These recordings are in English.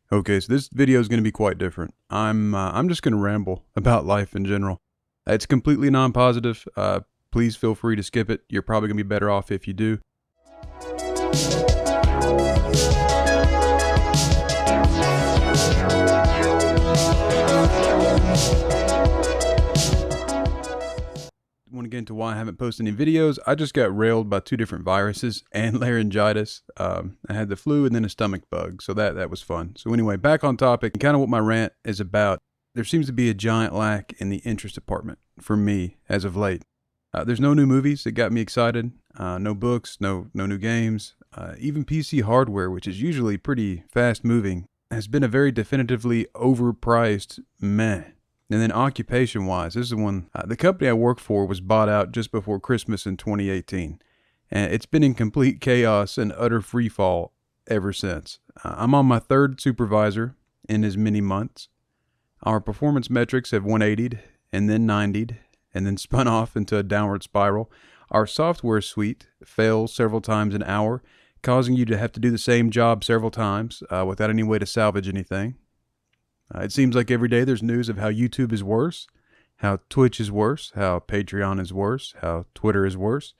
Okay, so this video is going to be quite different. I'm just going to ramble about life in general. It's completely non-positive. Please feel free to skip it. You're probably going to be better off if you do. Want to get into why I haven't posted any videos. I just got railed by 2 different viruses and laryngitis. I had the flu and then a stomach bug, so that was fun. So anyway, back on topic, and kind of what my rant is about. There seems to be a giant lack in the interest department for me as of late. There's no new movies that got me excited. No books, no new games. Even PC hardware, which is usually pretty fast moving, has been a very definitively overpriced meh. And then occupation-wise, this is the one, the company I work for was bought out just before Christmas in 2018. And it's been in complete chaos and utter freefall ever since. I'm on my 3rd supervisor in as many months. Our performance metrics have 180'd and then 90'd and then spun off into a downward spiral. Our software suite fails several times an hour, causing you to have to do the same job several times without any way to salvage anything. It seems like every day there's news of how YouTube is worse, how Twitch is worse, how Patreon is worse, how Twitter is worse.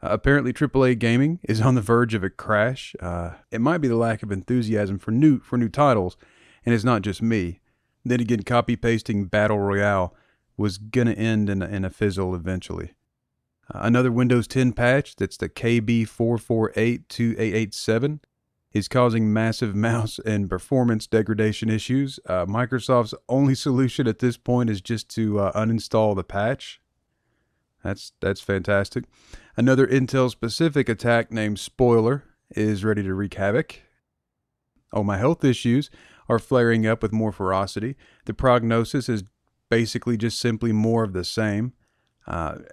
Apparently AAA gaming is on the verge of a crash. It might be the lack of enthusiasm for new titles, and it's not just me. Then again, copy-pasting Battle Royale was going to end in a fizzle eventually. Another Windows 10 patch, that's the KB44828887, is causing massive mouse and performance degradation issues. Microsoft's only solution at this point is just to uninstall the patch. That's fantastic. Another Intel-specific attack named Spoiler is ready to wreak havoc. Oh, my health issues are flaring up with more ferocity. The prognosis is basically just simply more of the same.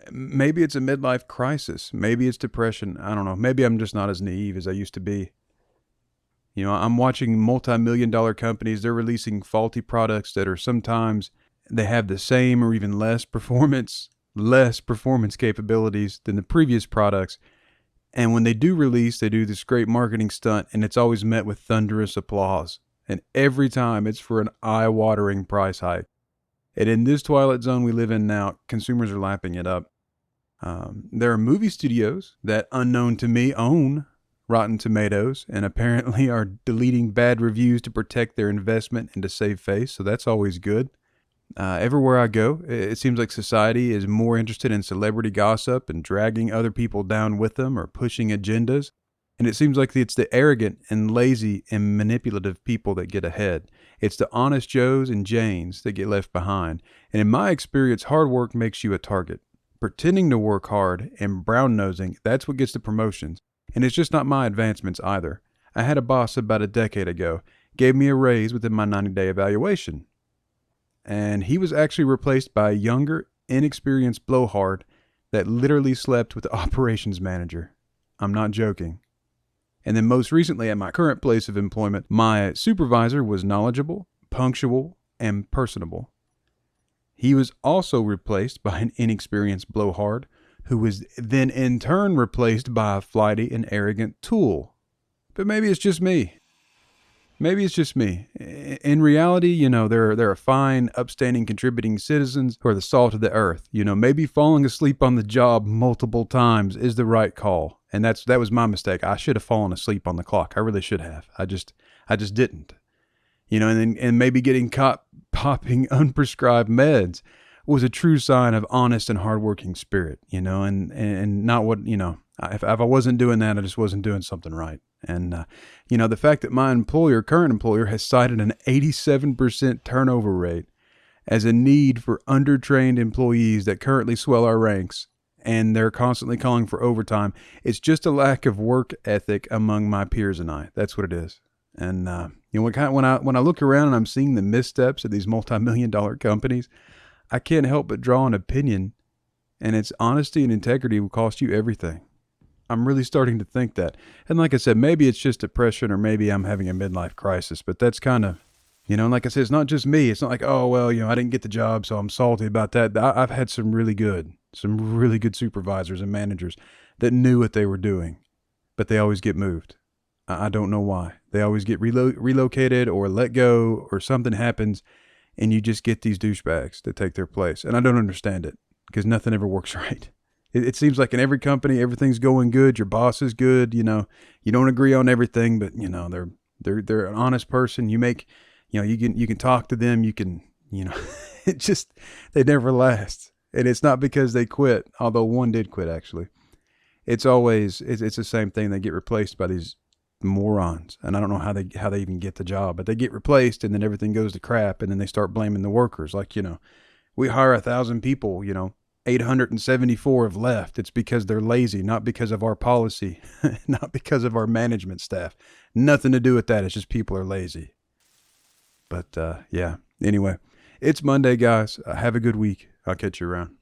Maybe it's a midlife crisis. Maybe it's depression. I don't know. Maybe I'm just not as naive as I used to be. You know, I'm watching multi-million-dollar companies. They're releasing faulty products that are sometimes they have the same or even less performance capabilities than the previous products. And when they do release, they do this great marketing stunt, and it's always met with thunderous applause. And every time it's for an eye-watering price hike. And in this twilight zone we live in now, consumers are lapping it up. There are movie studios that, unknown to me, own Rotten Tomatoes and apparently are deleting bad reviews to protect their investment and to save face, so that's always good. Everywhere I go, it seems like society is more interested in celebrity gossip and dragging other people down with them or pushing agendas, and it seems like it's the arrogant and lazy and manipulative people that get ahead. It's the honest Joes and Janes that get left behind, and in my experience, hard work makes you a target. Pretending to work hard and brown-nosing, that's what gets the promotions. And it's just not my advancements either. I had a boss about a decade ago, gave me a raise within my 90-day evaluation. And he was actually replaced by a younger, inexperienced blowhard that literally slept with the operations manager. I'm not joking. And then most recently at my current place of employment, my supervisor was knowledgeable, punctual, and personable. He was also replaced by an inexperienced blowhard who was then in turn replaced by a flighty and arrogant tool. But maybe it's just me. Maybe it's just me. In reality, you know, there are fine, upstanding, contributing citizens who are the salt of the earth. You know, maybe falling asleep on the job multiple times is the right call. And that was my mistake. I should have fallen asleep on the clock. I really should have. I just didn't. You know, and maybe getting caught popping unprescribed meds was a true sign of honest and hardworking spirit, you know, and not what, you know, if I wasn't doing that, I just wasn't doing something right. And, you know, the fact that my current employer has cited an 87% turnover rate as a need for undertrained employees that currently swell our ranks, and they're constantly calling for overtime. It's just a lack of work ethic among my peers and I. That's what it is. And, you know, when I look around and I'm seeing the missteps of these multi-million-dollar companies, I can't help but draw an opinion, and its honesty and integrity will cost you everything. I'm really starting to think that. And like I said, maybe it's just depression or maybe I'm having a midlife crisis, but that's kind of, you know, like I said, it's not just me. It's not like, oh, well, you know, I didn't get the job, so I'm salty about that. I've had some really good supervisors and managers that knew what they were doing, but they always get moved. I don't know why. They always get relocated or let go or something happens, and you just get these douchebags that take their place. And I don't understand it because nothing ever works right. It seems like in every company, everything's going good. Your boss is good. You don't agree on everything, but they're an honest person. You can talk to them. It just, they never last. And it's not because they quit, although one did quit actually. It's the same thing. They get replaced by these morons, and I don't know how they even get the job, but they get replaced, and then everything goes to crap, and then they start blaming the workers. Like, we hire 1,000 people, 874 have left. It's because they're lazy, not because of our policy, not because of our management staff. Nothing to do with that. It's just people are lazy. But yeah. Anyway, it's Monday, guys. Have a good week. I'll catch you around.